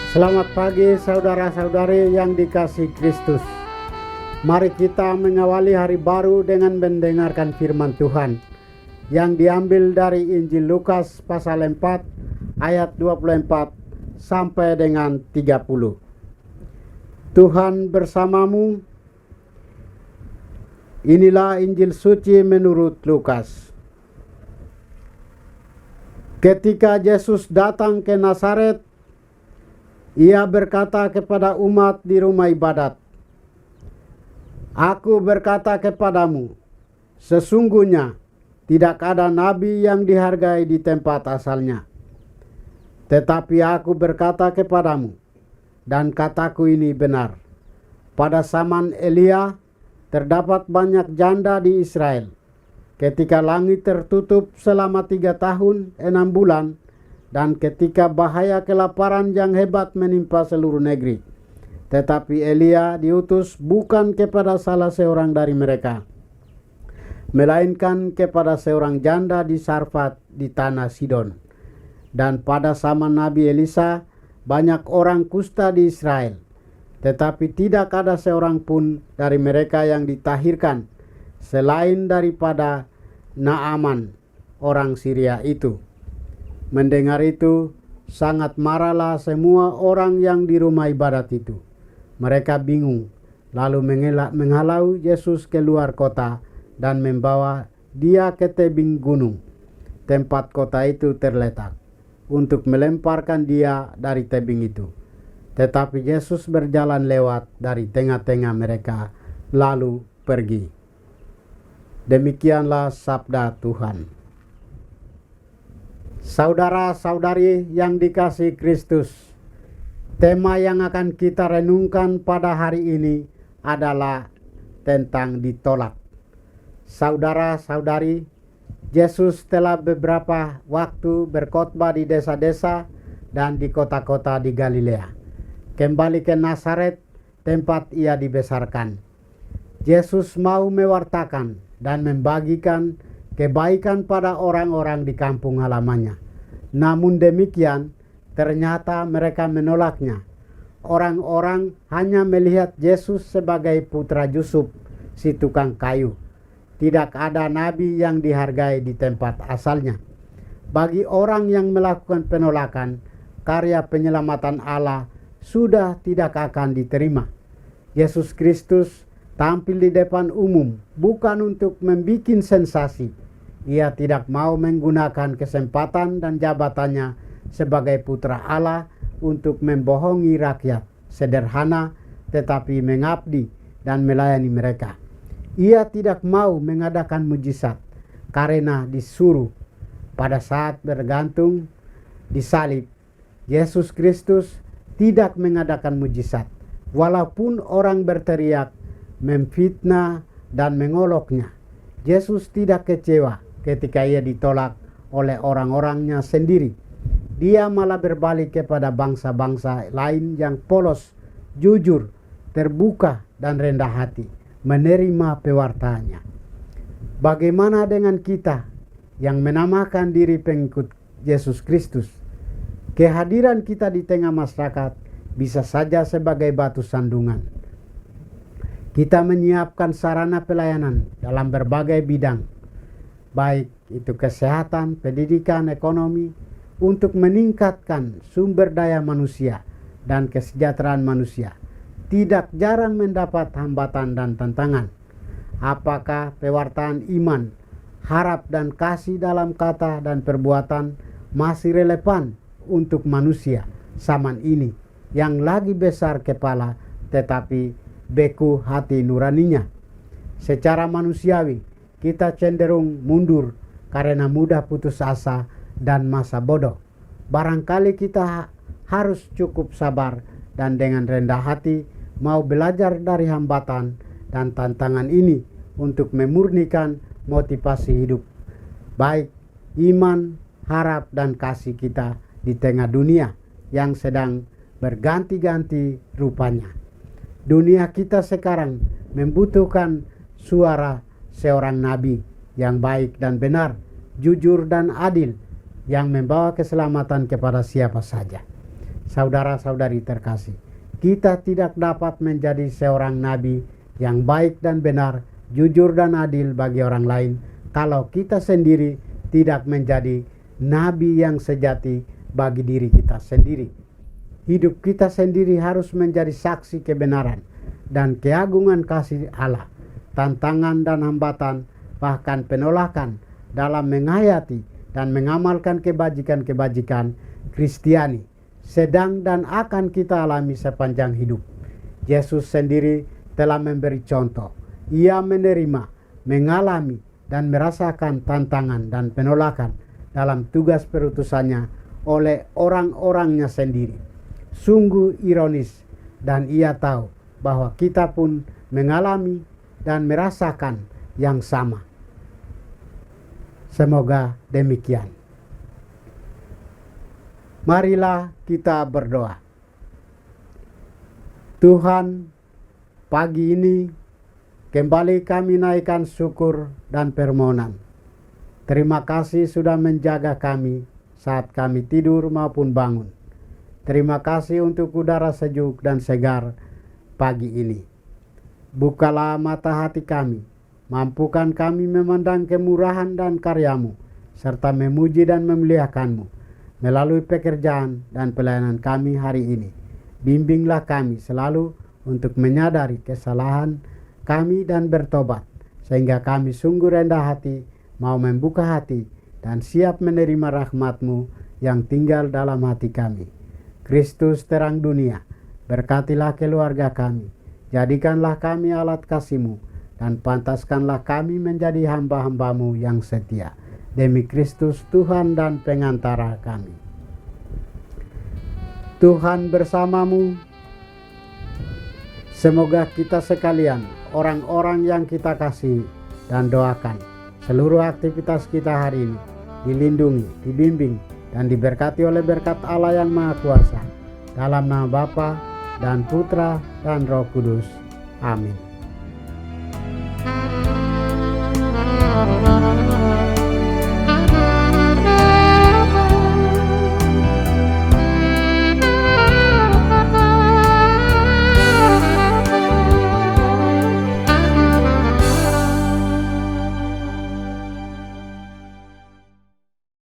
Selamat pagi saudara-saudari yang dikasihi Kristus. Mari kita mengawali hari baru dengan mendengarkan firman Tuhan yang diambil dari Injil Lukas pasal 4 ayat 24 sampai dengan 30. Tuhan bersamamu. Inilah Injil suci menurut Lukas. Ketika Yesus datang ke Nazaret, Ia berkata kepada umat di rumah ibadat, "Aku berkata kepadamu, sesungguhnya tidak ada nabi yang dihargai di tempat asalnya. Tetapi aku berkata kepadamu, dan kataku ini benar, pada zaman Elia terdapat banyak janda di Israel. Ketika langit tertutup selama 3 tahun 6 bulan, dan ketika bahaya kelaparan yang hebat menimpa seluruh negeri. Tetapi Elia diutus bukan kepada salah seorang dari mereka, melainkan kepada seorang janda di Sarfat di tanah Sidon. Dan pada zaman Nabi Elisa banyak orang kusta di Israel, tetapi tidak ada seorang pun dari mereka yang ditahirkan selain daripada Naaman orang Syria itu." Mendengar itu, sangat marahlah semua orang yang di rumah ibadat itu. Mereka bingung, lalu menghalau Yesus keluar kota dan membawa Dia ke tebing gunung, tempat kota itu terletak, untuk melemparkan Dia dari tebing itu. Tetapi Yesus berjalan lewat dari tengah-tengah mereka, lalu pergi. Demikianlah sabda Tuhan. Saudara-saudari yang dikasihi Kristus, tema yang akan kita renungkan pada hari ini adalah tentang ditolak. Saudara-saudari, Yesus telah beberapa waktu berkhotbah di desa-desa dan di kota-kota di Galilea. Kembali ke Nazaret, tempat Ia dibesarkan. Yesus mau mewartakan dan membagikan kebaikan pada orang-orang di kampung halamannya. Namun demikian, ternyata mereka menolaknya. Orang-orang hanya melihat Yesus sebagai putra Yusuf, si tukang kayu. Tidak ada nabi yang dihargai di tempat asalnya. Bagi orang yang melakukan penolakan, karya penyelamatan Allah sudah tidak akan diterima. Yesus Kristus tampil di depan umum bukan untuk membuat sensasi. Ia tidak mau menggunakan kesempatan dan jabatannya sebagai putra Allah untuk membohongi rakyat sederhana, tetapi mengabdi dan melayani mereka. Ia tidak mau mengadakan mujizat karena disuruh. Pada saat bergantung di salib, Yesus Kristus tidak mengadakan mujizat, walaupun orang berteriak, memfitnah dan mengoloknya. Yesus tidak kecewa ketika Ia ditolak oleh orang-orangnya sendiri. Dia malah berbalik kepada bangsa-bangsa lain yang polos, jujur, terbuka, dan rendah hati, menerima pewartaannya. Bagaimana dengan kita yang menamakan diri pengikut Yesus Kristus? Kehadiran kita di tengah masyarakat bisa saja sebagai batu sandungan. Kita menyiapkan sarana pelayanan dalam berbagai bidang, baik itu kesehatan, pendidikan, ekonomi, untuk meningkatkan sumber daya manusia dan kesejahteraan manusia. Tidak jarang mendapat hambatan dan tantangan. Apakah pewartaan iman, harap dan kasih dalam kata dan perbuatan masih relevan untuk manusia zaman ini yang lagi besar kepala tetapi beku hati nuraninya? Secara manusiawi, kita cenderung mundur karena mudah putus asa dan masa bodoh. Barangkali kita harus cukup sabar dan dengan rendah hati mau belajar dari hambatan dan tantangan ini untuk memurnikan motivasi hidup, baik iman, harap, dan kasih kita di tengah dunia yang sedang berganti-ganti rupanya. Dunia kita sekarang membutuhkan suara seorang nabi yang baik dan benar, jujur dan adil, yang membawa keselamatan kepada siapa saja. Saudara-saudari terkasih, kita tidak dapat menjadi seorang nabi yang baik dan benar, jujur dan adil bagi orang lain kalau kita sendiri tidak menjadi nabi yang sejati bagi diri kita sendiri. Hidup kita sendiri harus menjadi saksi kebenaran dan keagungan kasih Allah. Tantangan dan hambatan, bahkan penolakan dalam menghayati dan mengamalkan kebajikan-kebajikan Kristiani sedang dan akan kita alami sepanjang hidup. Yesus sendiri telah memberi contoh. Ia menerima, mengalami, dan merasakan tantangan dan penolakan dalam tugas perutusannya oleh orang-orangnya sendiri. Sungguh ironis, dan ia tahu bahwa kita pun mengalami dan merasakan yang sama. Semoga demikian. Marilah kita berdoa. Tuhan, pagi ini kembali kami naikkan syukur dan permohonan. Terima kasih sudah menjaga kami saat kami tidur maupun bangun. Terima kasih untuk udara sejuk dan segar pagi ini. Bukalah mata hati kami, mampukan kami memandang kemurahan dan karya-Mu, serta memuji dan memuliakan-Mu melalui pekerjaan dan pelayanan kami hari ini. Bimbinglah kami selalu untuk menyadari kesalahan kami dan bertobat, sehingga kami sungguh rendah hati, mau membuka hati, dan siap menerima rahmat-Mu yang tinggal dalam hati kami. Kristus terang dunia, berkatilah keluarga kami, jadikanlah kami alat kasih-Mu, dan pantaskanlah kami menjadi hamba-hamba-Mu yang setia. Demi Kristus Tuhan dan pengantara kami. Tuhan bersamamu. Semoga kita sekalian, orang-orang yang kita kasih dan doakan, seluruh aktivitas kita hari ini dilindungi, dibimbing, dan diberkati oleh berkat Allah yang Maha Kuasa. Dalam nama Bapa dan Putra dan Roh Kudus. Amin.